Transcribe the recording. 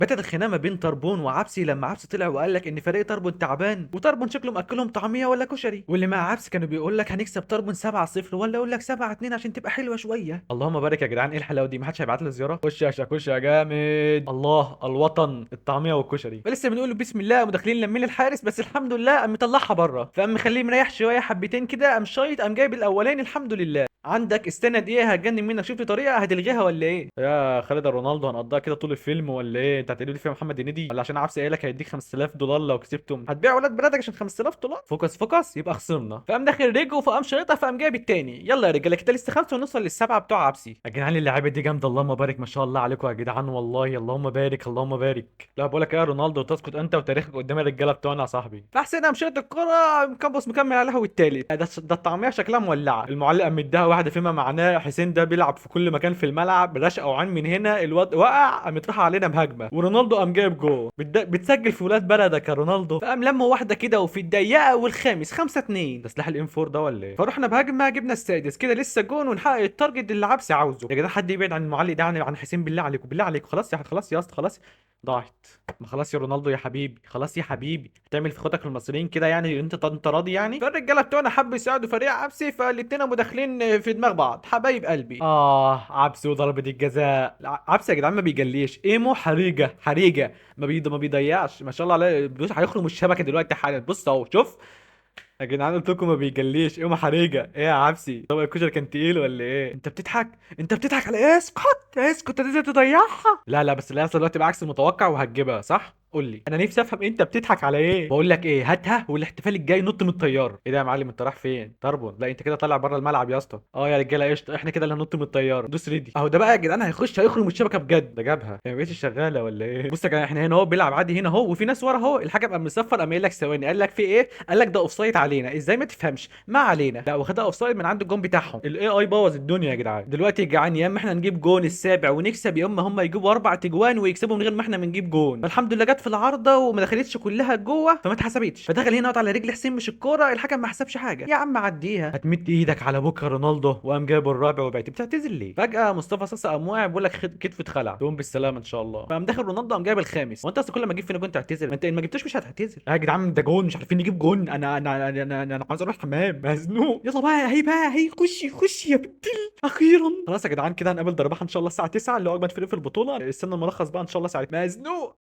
بدأت الخناقه ما بين طربون وعبسي لما عبسي طلع وقال لك ان فريق طربون تعبان، وطربون شكله مأكلهم طعميه ولا كشري، واللي مع عبسي كانوا بيقول لك هنكسب طربون 7-0 ولا يقول لك 7-2 عشان تبقى حلوه شويه. اللهم بارك يا جدعان، ايه الحلاوه دي؟ ما حدش هيبعت لي زياره؟ خش يا شاكوش يا جامد. الله الوطن الطعميه والكشري. فلسه بنقول له بسم الله وداخلين لمين الحارس، بس الحمد لله قام مطلعها بره، فقام مخليه مريح شويه حبتين كده، قام شايط قام جايب الاولاني الحمد لله. عندك استنى دقيقه هتجنن منك، شوف لي طريقه هتلغيها ولا ايه؟ يا خالد رونالدو هنقضيها كده طول الفيلم ولا ايه؟ انت هتقول لي فيها محمد هنيدي ولا عشان عبس قايل لك هيديك $5000 لو كسبتم هتبيع ولاد بلدك عشان $5000؟ فوكس فوكس، يبقى خسرنا. فقام داخل رجله فقام شايطها فقام جايب التاني. يلا يا رجاله كده لسه خمسه ونوصل للسبعه بتوع عبسي. يا جدعان اللعيبه دي جامده، اللهم بارك ما شاء الله عليكم يا جدعان، والله اللهم بارك اللهم بارك. لا بقول لك ايه يا رونالدو، تسكت انت وتاريخك قدام الرجاله بتوعنا يا صاحبي. فحسين قام شايط الكره مكبس مكمل عليها والتالت. ده الطعميه شكلها مولعه. المعلق قام مديها واحده فيما معناه حسين ده بيلعب في كل مكان في الملعب، رشقه وعين من هنا الواد وقع قامت رايحه علينا بهجمه، ورونالدو قام جايب جول. بتسجل في ولاد بلدك يا رونالدو. فقام لما واحده كده وفي الدقيقه والخامس 5-2. ده سلاح الام 4 ده ولا ايه؟ فرحنا بهجمه جبنا السادس كده لسه جون ونحقق التارجت اللي عبسي عاوزه. يا جدعان حد يبعد عن المعلق ده عن حسين بالله عليكم بالله عليكم. خلاص خلاص يا اسطى خلاص. ضاعت. ما خلاص يا رونالدو يا حبيبي، خلاص يا حبيبي، هتعمل في اخواتك المصريين كده يعني؟ انت راضي يعني؟ فالرجاله بتوعنا حبوا يساعدوا فريق عبسي، فالاتنين قاموا داخلين في دماغ بعض حبايب قلبي. عبسي وضربة الجزاء. عبسي يا جدعان ما بيجليش، ايمو حريجه حريجه، ما بيضيعش ما شاء الله عليه. بص هيخرم الشبكه دلوقتي حالا، بص اهو شوف. يا جدعان قلت لكم ما بيجليش، ايه حريجه ايه يا عبسي؟ طب الكشري كان تقيل ولا ايه؟ انت بتضحك، انت بتضحك على إيه؟ اسكت اسكت، انت ازاي تضيعها؟ لا لا، بس اللي هيحصل دلوقتي بعكس المتوقع وهتجيبها صح. قول لي انا نفسي افهم انت بتضحك على ايه. بقول لك ايه، هاتها والاحتفال الجاي نط من الطياره. ايه ده يا معلم انت رايح فين؟ طربون لا انت كده طالع بره الملعب يا اسطى. اه يا رجاله قشطه، احنا كده اللي هننط من الطياره. دوس ريدي اهو. ده بقى يا جدعان هيخش هيخرم الشبكه بجد. ده جابها هي ما بقتش شغاله ولا ايه؟ بص يا جدعان احنا هنا اهو بيلعب عادي هنا اهو، وفي ناس ورا اهو. الحكم قام مصفر قام قايل لك ثواني، قال لك في ايه؟ قال لك ده اوفسايد علينا. ازاي ما تفهمش؟ ما علينا. لا واخدها اوفسايد من عند الجون بتاعهم. الاي اي بوظ الدنيا يا جدعان. دلوقتي يا جدعان يا اما احنا نجيب جون السابع ونكسب، يا اما هم يجيبوا 4 تجوان ويكسبوا من غير ما احنا بنجيب جون. فالحمد لله جت في العارضه وما دخلتش كلها جوه فما اتحسبتش. فدخل هنا قط على رجل حسين مش الكوره، الحكم ما حسبش حاجه. يا عم عديها. هتمد ايدك على بكره رونالدو وقام جايب الرابع وبعت. بتعتذر ليه؟ فجاه مصطفى صاصا قام واقع بيقول لك كتفه اتخلع، تقوم بالسلامه ان شاء الله. فقام داخل رونالدو قام جايب الخامس. وانت اصلا كل ما تجيب فينا جون تعتذر؟ ما انت ان ما جبتوش مش هتعتذر. يا جدعان ده جون مش عارفين نجيب جون. انا عاوز اروح الحمام مزنوق. يلا بقى هي بقى هي خشي خشي يا بنتي اخيرا. خلاص يا جدعان كده هنقابل ضربها ان شاء الله الساعه 9 اللي هو اجمد فريق في البطوله. استنى الملخص بقى ان شاء الله ساعتها. مزنوق.